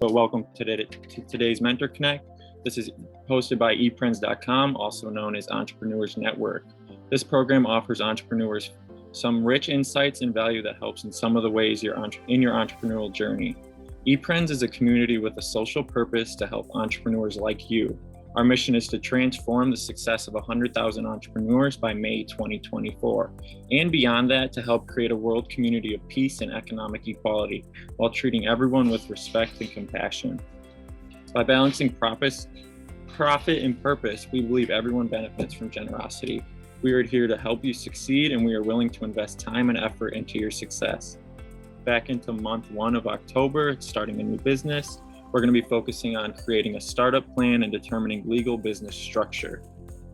but welcome to today's Mentor Connect. This is hosted by Eprenz.com, also known as Entrepreneurs Network. This program offers entrepreneurs some rich insights and value that helps in some of the ways you're in your entrepreneurial journey. Eprenz is a community with a social purpose to help entrepreneurs like you. Our mission is to transform the success of 100,000 entrepreneurs by May 2024, and beyond that, to help create a world community of peace and economic equality while treating everyone with respect and compassion. By balancing profit and purpose, we believe everyone benefits from generosity. We are here to help you succeed, and we are willing to invest time and effort into your success. Back into month 1 of October, starting a new business. We're going to be focusing on creating a startup plan and determining legal business structure.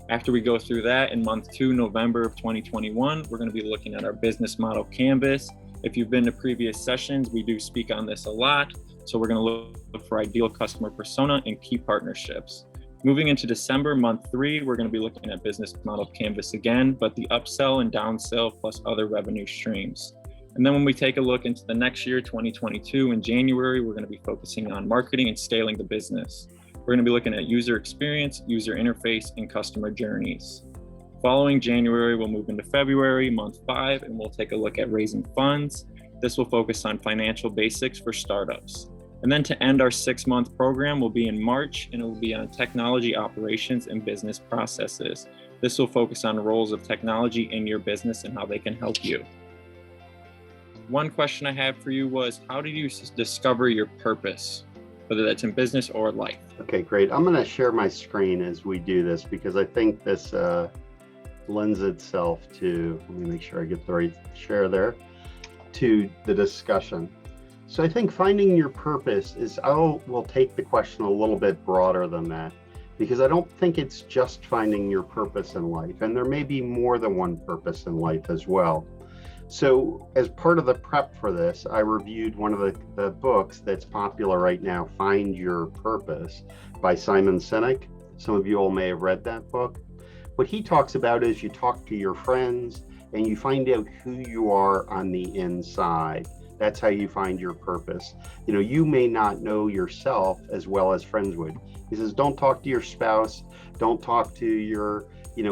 After we go through that, in month 2, November of 2021, we're going to be looking at our business model canvas. If you've been to previous sessions, we do speak on this a lot. So we're going to look for ideal customer persona and key partnerships. Moving into December, month 3, we're going to be looking at business model canvas again, but the upsell and downsell plus other revenue streams. And then when we take a look into the next year, 2022, in January, we're going to be focusing on marketing and scaling the business. We're going to be looking at user experience, user interface, and customer journeys. Following January, we'll move into February, month 5, and we'll take a look at raising funds. This will focus on financial basics for startups. And then to end our 6-month program will be in March, and it will be on technology operations and business processes. This will focus on roles of technology in your business and how they can help you. One question I had for you was, how did you discover your purpose, whether that's in business or life? Okay, great. I'm going to share my screen as we do this because I think this lends itself to, let me make sure I get the right share there, to the discussion. So I think finding your purpose is, we'll take the question a little bit broader than that, because I don't think it's just finding your purpose in life, and there may be more than one purpose in life as well. So as part of the prep for this, I reviewed one of the books that's popular right now, Find Your Purpose by Simon Sinek. Some of you all may have read that book. What he talks about is you talk to your friends and you find out who you are on the inside. That's how you find your purpose. You know, you may not know yourself as well as friends would. He says, don't talk to your spouse, don't talk to your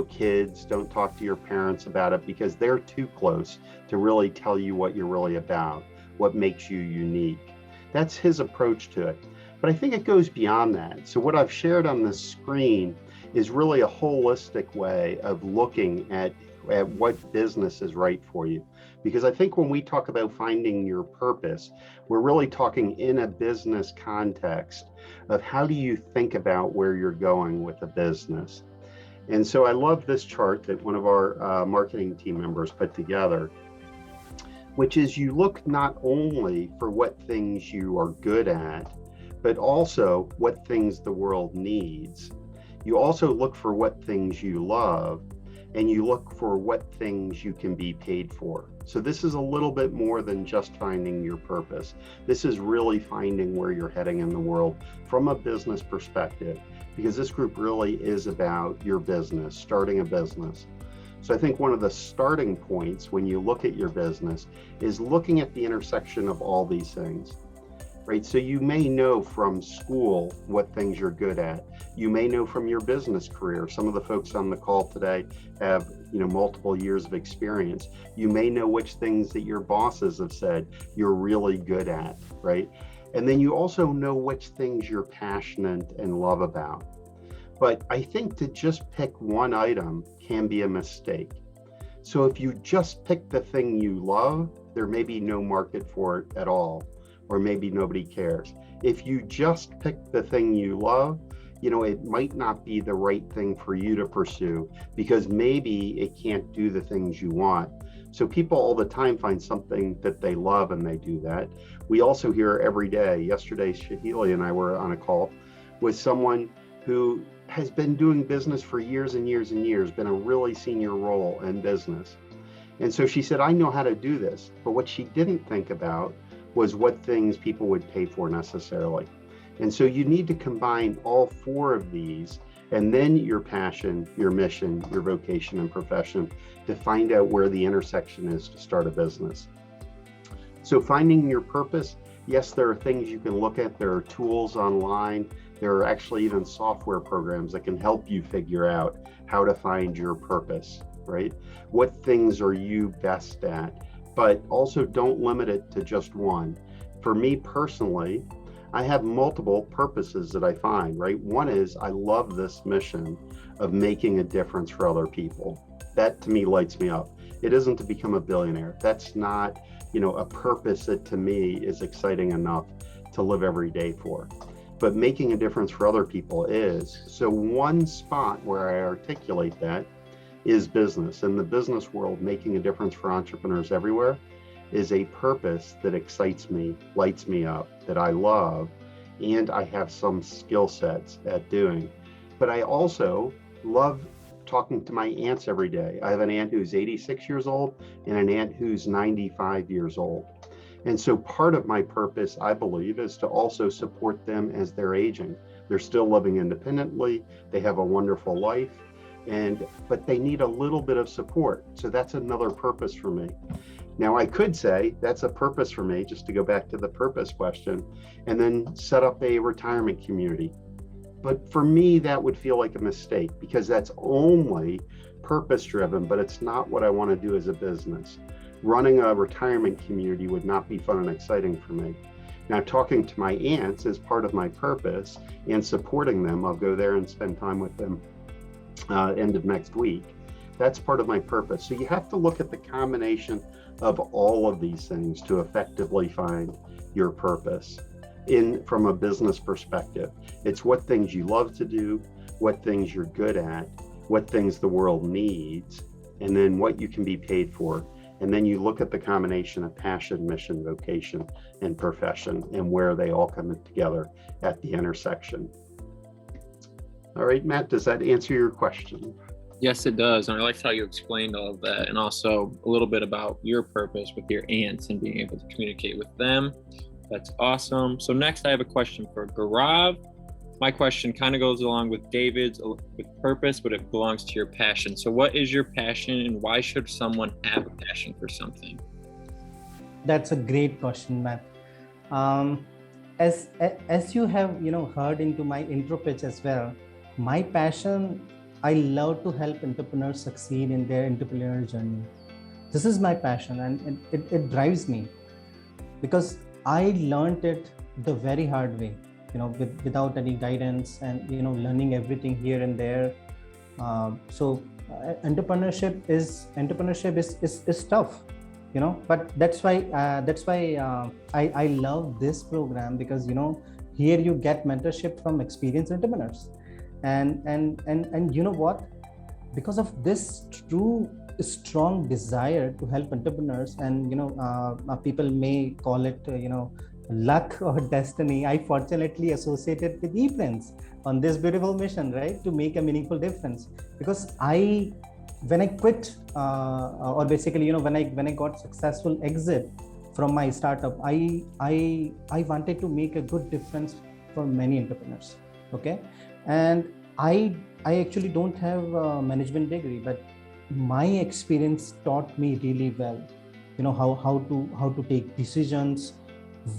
kids, don't talk to your parents about it because they're too close to really tell you what you're really about, what makes you unique. That's his approach to it. But I think it goes beyond that. So what I've shared on the screen is really a holistic way of looking at what business is right for you. Because I think when we talk about finding your purpose, we're really talking in a business context of how do you think about where you're going with a business. And so I love this chart that one of our marketing team members put together, which is you look not only for what things you are good at, but also what things the world needs. You also look for what things you love, and you look for what things you can be paid for. So this is a little bit more than just finding your purpose. This is really finding where you're heading in the world from a business perspective, because this group really is about your business, starting a business. So I think one of the starting points when you look at your business is looking at the intersection of all these things, right? So you may know from school what things you're good at. You may know from your business career. Some of the folks on the call today have, multiple years of experience. You may know which things that your bosses have said you're really good at, right? And then you also know which things you're passionate and love about. But I think to just pick one item can be a mistake. So if you just pick the thing you love, there may be no market for it at all, or maybe nobody cares. If you just pick the thing you love, it might not be the right thing for you to pursue because maybe it can't do the things you want. So people all the time find something that they love and they do that. We also hear every day. Yesterday, Shahili and I were on a call with someone who has been doing business for years and years and years, been a really senior role in business. And so she said, I know how to do this. But what she didn't think about was what things people would pay for necessarily. And so you need to combine all 4 of these, and then your passion, your mission, your vocation and profession to find out where the intersection is to start a business. So finding your purpose Yes, there are things you can look at. There are tools online. There are actually even software programs that can help you figure out how to find your purpose, right? What things are you best at? But also don't limit it to just one. For me personally, I have multiple purposes that I find, right? One is I love this mission of making a difference for other people. That to me lights me up. It isn't to become a billionaire. That's not, a purpose that to me is exciting enough to live every day for. But making a difference for other people is. So one spot where I articulate that is business. In the business world, making a difference for entrepreneurs everywhere is a purpose that excites me, lights me up, that I love, and I have some skill sets at doing. But I also love talking to my aunts every day. I have an aunt who's 86 years old and an aunt who's 95 years old. And so part of my purpose, I believe, is to also support them as they're aging. They're still living independently. They have a wonderful life, but they need a little bit of support. So that's another purpose for me. Now, I could say that's a purpose for me, just to go back to the purpose question, and then set up a retirement community. But for me, that would feel like a mistake because that's only purpose driven, but it's not what I want to do as a business. Running a retirement community would not be fun and exciting for me. Now, talking to my aunts is part of my purpose, and supporting them, I'll go there and spend time with them end of next week. That's part of my purpose. So you have to look at the combination of all of these things to effectively find your purpose. From a business perspective, it's what things you love to do, what things you're good at, what things the world needs, and then what you can be paid for. And then you look at the combination of passion, mission, vocation, and profession, and where they all come together at the intersection. All right, Matt, does that answer your question? Yes, it does. And I liked how you explained all of that, and also a little bit about your purpose with your aunts and being able to communicate with them. That's awesome. So next I have a question for Gaurav. My question kind of goes along with David's with purpose, but it belongs to your passion. So what is your passion, and why should someone have a passion for something? That's a great question, Matt. As you have heard into my intro pitch as well, my passion, I love to help entrepreneurs succeed in their entrepreneurial journey. This is my passion, and it drives me because I learned it the very hard way, without any guidance, and learning everything here and there. So entrepreneurship is tough, but that's why I love this program, because here you get mentorship from experienced entrepreneurs, and you know what, because of this true strong desire to help entrepreneurs, and people may call it luck or destiny, I fortunately associated with Eprenz on this beautiful mission, right, to make a meaningful difference. Because when I quit, or basically when I got successful exit from my startup, I wanted to make a good difference for many entrepreneurs. Okay, and I actually don't have a management degree, but my experience taught me really well, how to take decisions,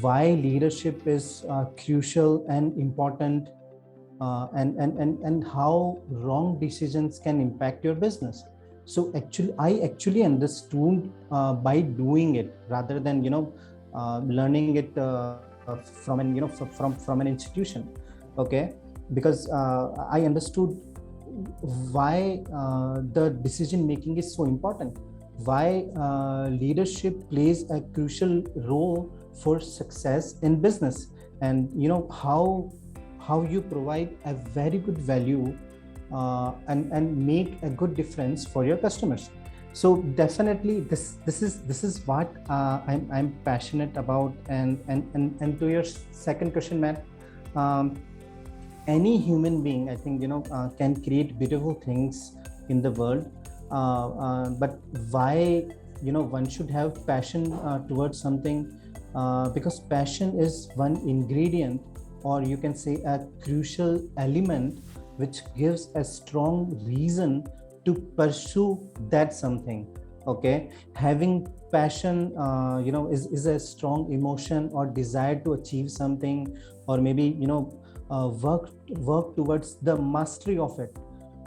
why leadership is crucial and important, and how wrong decisions can impact your business. So I actually understood by doing it, rather than learning it from an institution. Okay, because I understood why the decision making is so important, why leadership plays a crucial role for success in business, and how you provide a very good value and make a good difference for your customers. So definitely this is what I'm passionate about. And to your second question, Matt, any human being, I think, can create beautiful things in the world, but why one should have passion towards something, because passion is one ingredient, or you can say a crucial element, which gives a strong reason to pursue that something. Okay, having passion, is a strong emotion or desire to achieve something, or maybe work towards the mastery of it.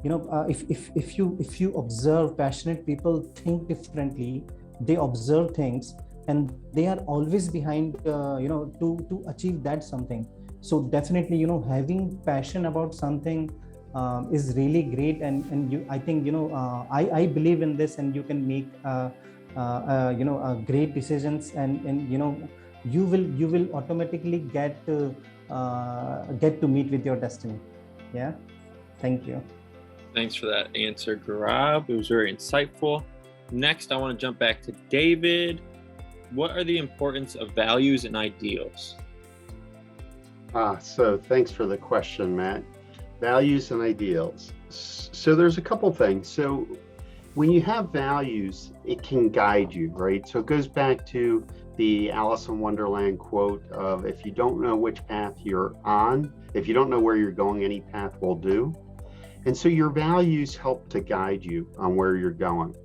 If you observe, passionate people think differently. They observe things, and they are always behind to achieve that something. So definitely, having passion about something is really great. And I think I believe in this, and you can make great decisions, and you will automatically get to meet with your destiny. Yeah, thank you. Thanks for that answer, Gaurav. It was very insightful. Next, I want to jump back to David. What are the importance of values and ideals? So thanks for the question, Matt. Values and ideals. So there's a couple things. So when you have values, it can guide you, right? So it goes back to the Alice in Wonderland quote of, if you don't know which path you're on, if you don't know where you're going, any path will do. And so your values help to guide you on where you're going,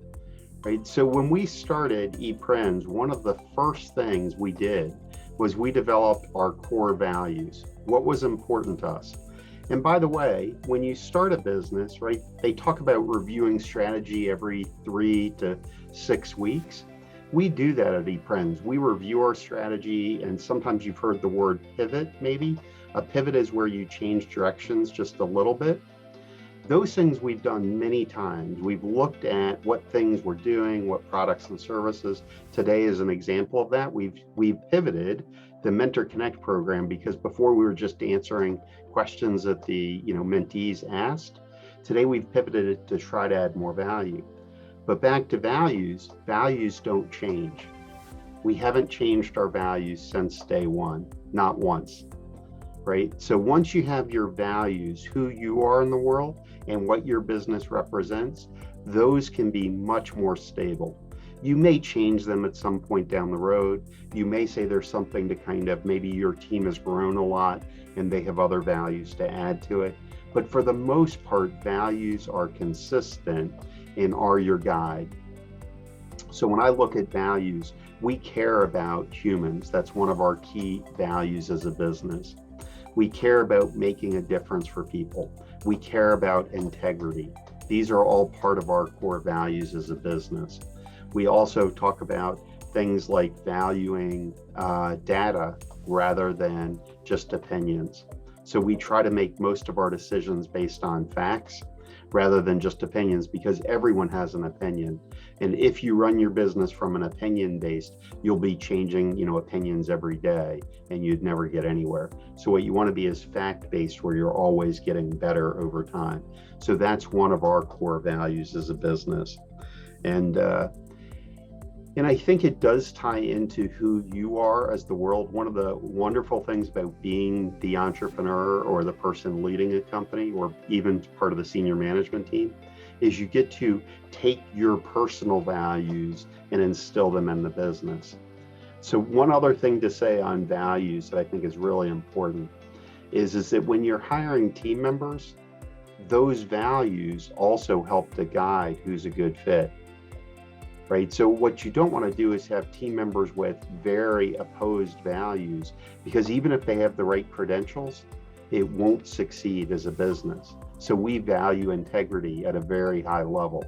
right? So when we started Eprenz, one of the first things we did was we developed our core values. What was important to us? And by the way, when you start a business, right, they talk about reviewing strategy every 3 to 6 weeks. We do that at Eprenz. We review our strategy, and sometimes you've heard the word pivot, maybe. A pivot is where you change directions just a little bit. Those things we've done many times. We've looked at what things we're doing, what products and services. Today is an example of that. We've pivoted the Mentor Connect program, because before we were just answering questions that the mentees asked. Today we've pivoted it to try to add more value. But back to values, values don't change. We haven't changed our values since day one, not once, right? So once you have your values, who you are in the world and what your business represents, those can be much more stable. You may change them at some point down the road. You may say there's something to kind of, maybe your team has grown a lot and they have other values to add to it. But for the most part, values are consistent and are your guide. So when I look at values, we care about humans. That's one of our key values as a business. We care about making a difference for people. We care about integrity. These are all part of our core values as a business. We also talk about things like valuing data rather than just opinions. So we try to make most of our decisions based on facts rather than just opinions, because everyone has an opinion. And if you run your business from an opinion based, you'll be changing, opinions every day, and you'd never get anywhere. So what you want to be is fact based, where you're always getting better over time. So that's one of our core values as a business. And I think it does tie into who you are as the world. One of the wonderful things about being the entrepreneur or the person leading a company, or even part of the senior management team, is you get to take your personal values and instill them in the business. So one other thing to say on values that I think is really important is that when you're hiring team members, those values also help to guide who's a good fit. Right? So what you don't want to do is have team members with very opposed values, because even if they have the right credentials, it won't succeed as a business. So we value integrity at a very high level,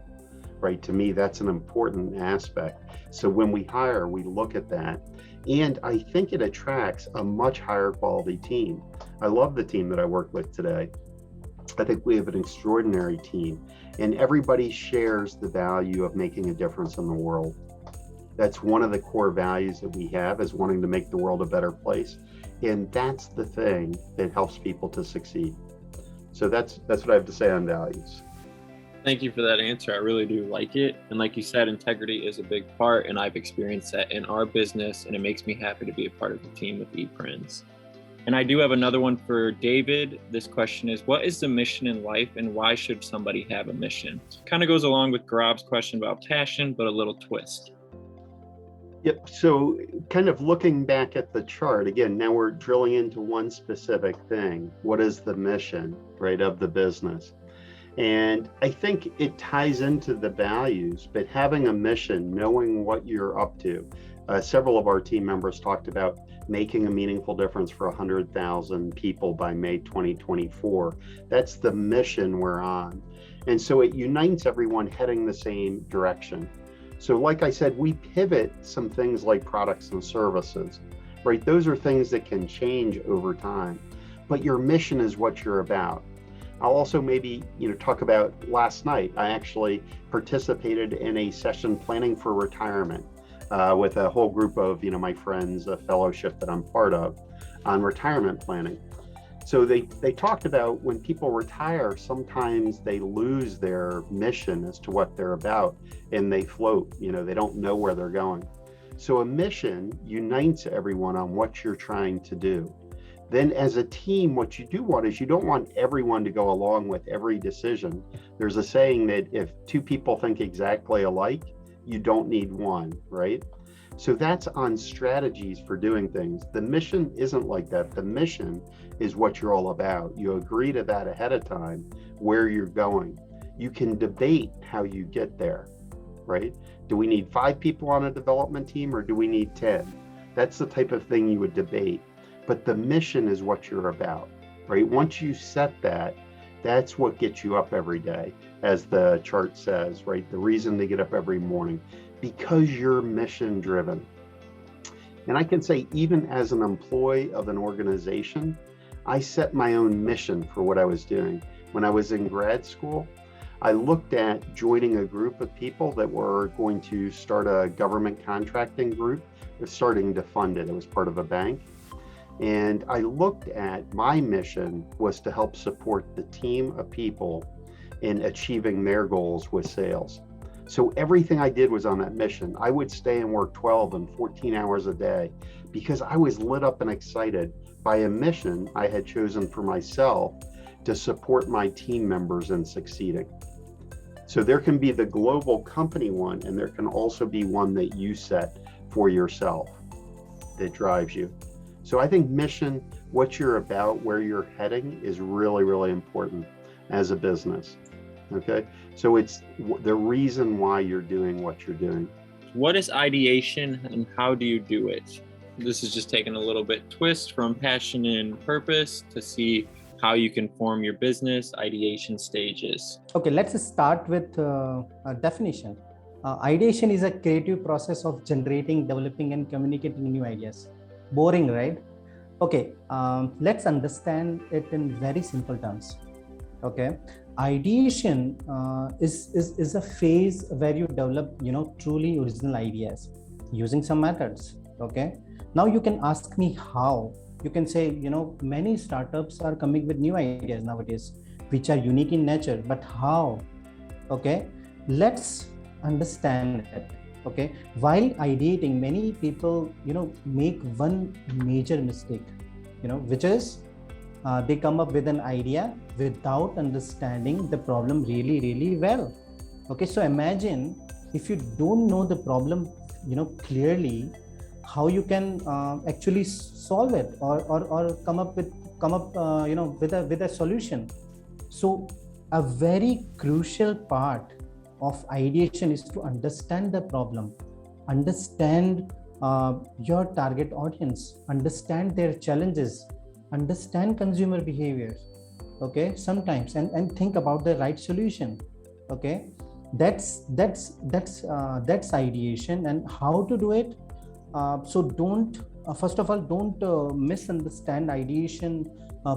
right? To me, that's an important aspect. So when we hire, we look at that. And I think it attracts a much higher quality team. I love the team that I work with today. I think we have an extraordinary team, and everybody shares the value of making a difference in the world. That's one of the core values that we have, is wanting to make the world a better place. And that's the thing that helps people to succeed. So that's what I have to say on values. Thank you for that answer. I really do like it. And like you said, integrity is a big part, and I've experienced that in our business, and it makes me happy to be a part of the team with Eprenz. And I do have another one for David. This question is, what is the mission in life, and why should somebody have a mission? Kind of goes along with Gaurav's question about passion, but a little twist. Yep. So kind of looking back at the chart, again, now we're drilling into one specific thing. What is the mission, right, of the business? And I think it ties into the values, but having a mission, knowing what you're up to. Several of our team members talked about making a meaningful difference for 100,000 people by May 2024. That's the mission we're on. And so it unites everyone heading the same direction. So like I said, we pivot some things like products and services, right? Those are things that can change over time, but your mission is what you're about. I'll also maybe, talk about last night. I actually participated in a session planning for retirement with a whole group of, my friends, a fellowship that I'm part of on retirement planning. So they talked about when people retire, sometimes they lose their mission as to what they're about and they float, they don't know where they're going. So a mission unites everyone on what you're trying to do. Then as a team, what you do want is you don't want everyone to go along with every decision. There's a saying that if two people think exactly alike, you don't need one, right? So that's on strategies for doing things. The mission isn't like that. The mission is what you're all about. You agree to that ahead of time, where you're going. You can debate how you get there, right? Do we need 5 people on a development team or do we need 10? That's the type of thing you would debate. But the mission is what you're about, right? Once you set that, that's what gets you up every day, as the chart says, right? The reason to get up every morning, because you're mission driven. And I can say, even as an employee of an organization, I set my own mission for what I was doing. When I was in grad school, I looked at joining a group of people that were going to start a government contracting group. They're starting to fund it. It was part of a bank. And I looked at my mission was to help support the team of people in achieving their goals with sales. So everything I did was on that mission. I would stay and work 12 and 14 hours a day because I was lit up and excited by a mission I had chosen for myself to support my team members in succeeding. So there can be the global company one, and there can also be one that you set for yourself that drives you. So I think mission, what you're about, where you're heading is really, really important as a business, okay? So it's the reason why you're doing what you're doing. What is ideation and how do you do it? This is just taking a little bit twist from passion and purpose to see how you can form your business ideation stages. Okay, let's start with a definition. Ideation is a creative process of generating, developing, and communicating new ideas. Boring, right? Okay, let's understand it in very simple terms. Okay, ideation is a phase where you develop, truly original ideas using some methods. Okay, now you can ask me how. You can say, many startups are coming with new ideas nowadays, which are unique in nature, but how? Okay, let's understand it. Okay, while ideating, many people, make one major mistake, which is they come up with an idea without understanding the problem really, really well. Okay, so imagine if you don't know the problem, clearly, how you can actually solve it or come up with a solution. So a very crucial part of ideation is to understand the problem, understand your target audience, understand their challenges, understand consumer behavior, okay, sometimes, and think about the right solution. Okay, that's ideation. And how to do it? So don't first of all, don't misunderstand ideation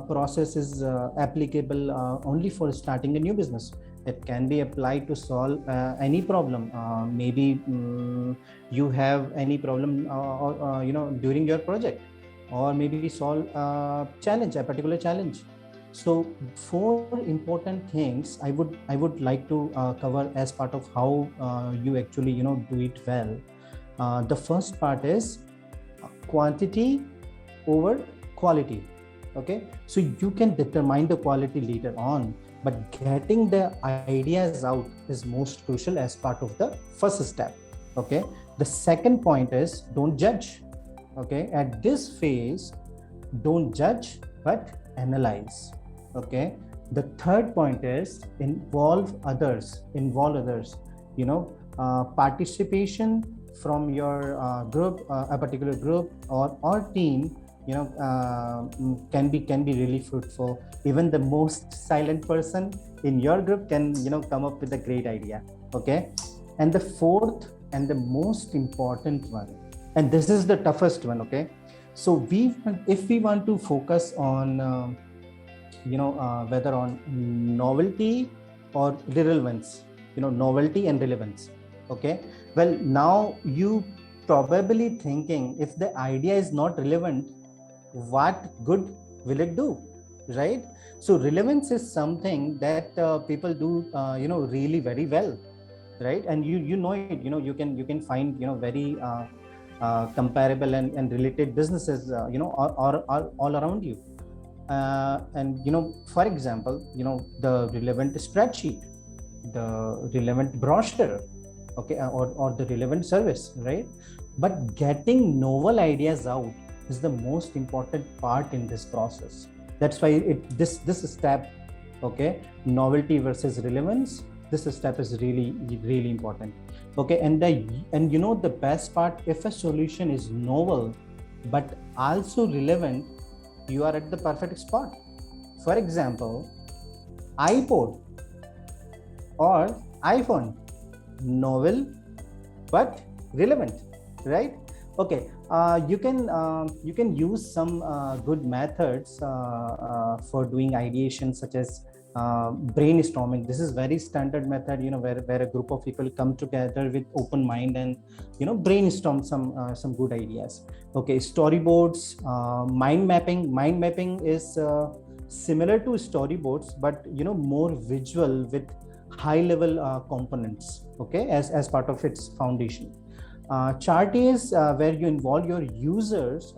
process is applicable only for starting a new business. It can be applied to solve any problem. Maybe you have any problem during your project, or maybe solve a particular challenge. So 4 important things I would like to cover as part of how you actually do it well. The first part is quantity over quality. Okay, so you can determine the quality later on, but getting the ideas out is most crucial as part of the first step. Okay, the second point is don't judge. Okay, at this phase, don't judge but analyze. Okay, The third point is involve others. Participation from your group, a particular group or team, can be really fruitful. Even the most silent person in your group can come up with a great idea. Okay. And the fourth and the most important one, and this is the toughest one. Okay. So if we want to focus on whether on novelty or relevance, novelty and relevance. Okay. Well, now you probably thinking, if the idea is not relevant, what good will it do, right? So relevance is something that people do really very well, right? And you know it, you can find very comparable and related businesses all around you. And for example, the relevant spreadsheet, the relevant brochure, okay, or the relevant service, right? But getting novel ideas out is the most important part in this process. That's why this step, okay, novelty versus relevance, this step is really important. Okay. And the best part, if a solution is novel but also relevant, you are at the perfect spot. For example, iPod or iPhone, novel but relevant, right? Okay. You can use some good methods for doing ideation, such as brainstorming. This is very standard method, where a group of people come together with open mind and brainstorm some good ideas. Okay. Storyboards, mind mapping is similar to storyboards, but more visual with high level components, okay, as part of its foundation. Chart is where you involve your users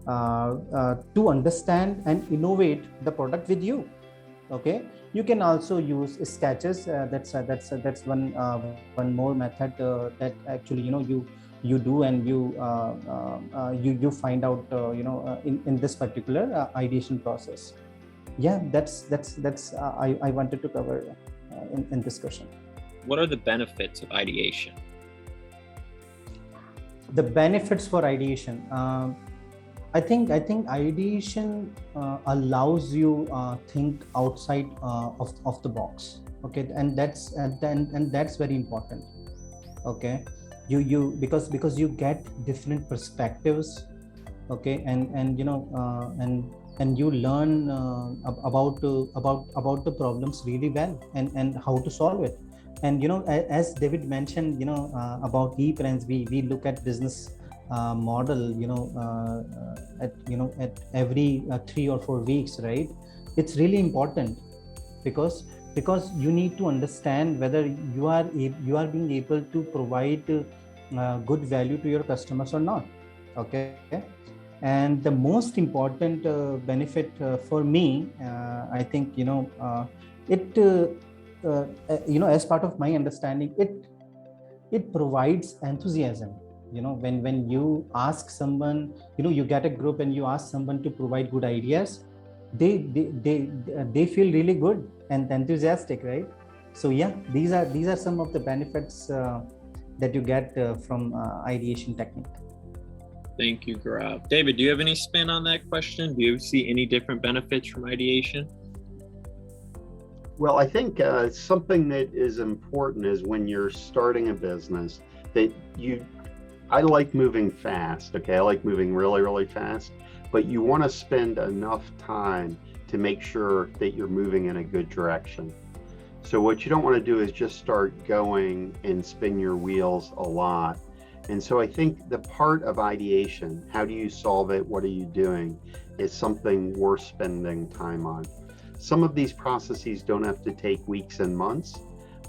to understand and innovate the product with you. Okay. You can also use sketches. That's one more method that actually you do, and you find out in this particular ideation process. Yeah, that's I wanted to cover in discussion. What are the benefits of ideation? The benefits for ideation, I think ideation allows you think outside of the box. Okay. And that's very important. Okay. You because you get different perspectives. Okay. And you learn about the problems really well, and how to solve it. And as David mentioned, about Eprenz, we look at business model at every 3 or 4 weeks, right? It's really important because you need to understand whether you are being able to provide good value to your customers or not. Okay. And the most important benefit for me, I think as part of my understanding, it provides enthusiasm. When you ask someone, you get a group and you ask someone to provide good ideas, they feel really good and enthusiastic, right? So yeah, these are some of the benefits that you get from ideation technique. Thank you, Gaurav. David, do you have any spin on that question? Do you see any different benefits from ideation? Well, I think something that is important is when you're starting a business that I like moving fast. Okay. I like moving really, really fast, but you want to spend enough time to make sure that you're moving in a good direction. So what you don't want to do is just start going and spin your wheels a lot. And so I think the part of ideation, how do you solve it? What are you doing? Is something worth spending time on. Some of these processes don't have to take weeks and months,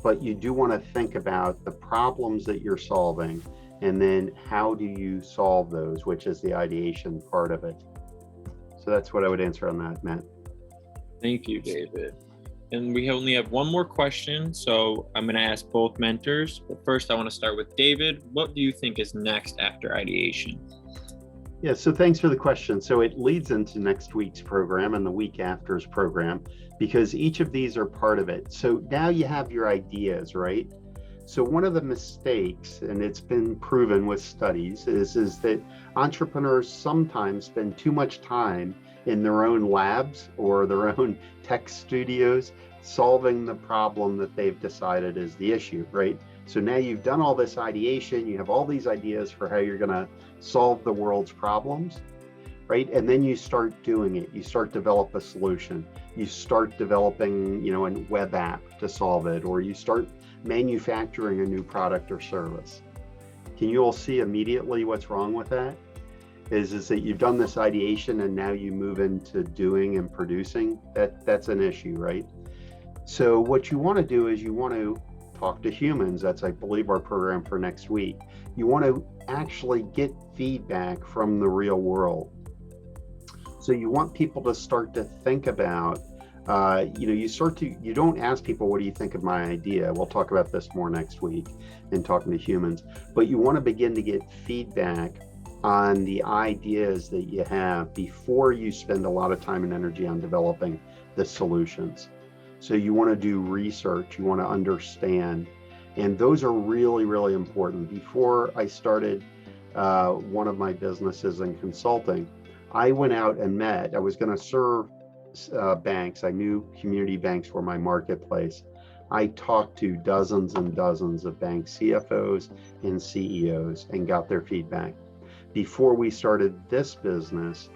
but you do want to think about the problems that you're solving, and then how do you solve those, which is the ideation part of it. So that's what I would answer on that, Matt. Thank you, David. And we only have one more question, so I'm going to ask both mentors. But first, I want to start with David. What do you think is next after ideation? Yeah, so thanks for the question. So it leads into next week's program and the week after's program, because each of these are part of it. So now you have your ideas, right? So one of the mistakes, and it's been proven with studies, is that entrepreneurs sometimes spend too much time in their own labs or their own tech studios solving the problem that they've decided is the issue, right? So now you've done all this ideation, you have all these ideas for how you're going to solve the world's problems, right? And then you start doing it. You start develop a solution. You start developing, a web app to solve it, or you start manufacturing a new product or service. Can you all see immediately what's wrong with that? Is that you've done this ideation and now you move into doing and producing. That's an issue, right? So what you want to do is you want to talk to humans. That's, I believe, our program for next week. You want to actually get feedback from the real world. So you want people to start to think about, you don't ask people, what do you think of my idea? We'll talk about this more next week in talking to humans, but you want to begin to get feedback on the ideas that you have before you spend a lot of time and energy on developing the solutions. So you want to do research, you want to understand, and those are really, really important. Before I started one of my businesses in consulting, I went out and I was going to serve banks. I knew community banks were my marketplace. I talked to dozens and dozens of bank CFOs and CEOs and got their feedback. Before we started this business,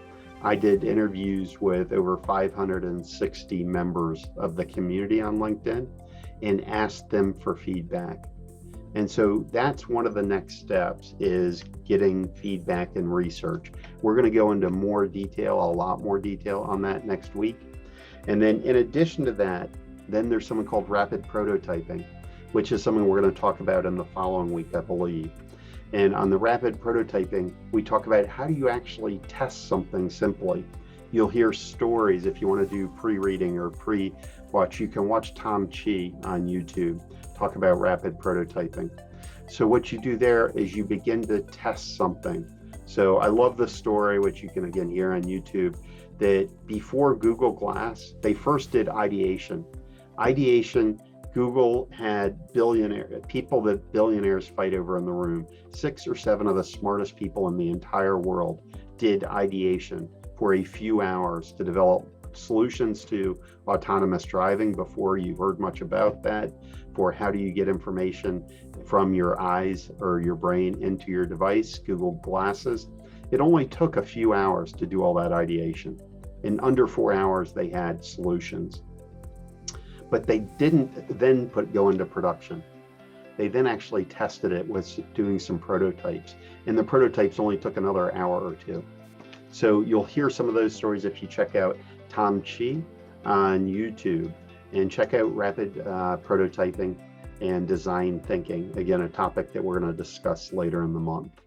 I did interviews with over 560 members of the community on LinkedIn and asked them for feedback. And so that's one of the next steps, is getting feedback and research. We're going to go into more detail, a lot more detail on that next week. And then in addition to that, then there's something called rapid prototyping, which is something we're going to talk about in the following week, I believe. And on the rapid prototyping, we talk about how do you actually test something simply. You'll hear stories. If you want to do pre-reading or pre-watch, you can watch Tom Chi on YouTube talk about rapid prototyping. So what you do there is you begin to test something. So I love the story, which you can again hear on YouTube, that before Google Glass, they first did ideation. Google had people that billionaires fight over in the room. 6 or 7 of the smartest people in the entire world did ideation for a few hours to develop solutions to autonomous driving before you heard much about that, for how do you get information from your eyes or your brain into your device, Google Glasses. It only took a few hours to do all that ideation. In under 4 hours, they had solutions. But they didn't then go into production. They then actually tested it with doing some prototypes. And the prototypes only took another hour or 2. So you'll hear some of those stories if you check out Tom Chi on YouTube, and check out rapid prototyping and design thinking. Again, a topic that we're going to discuss later in the month.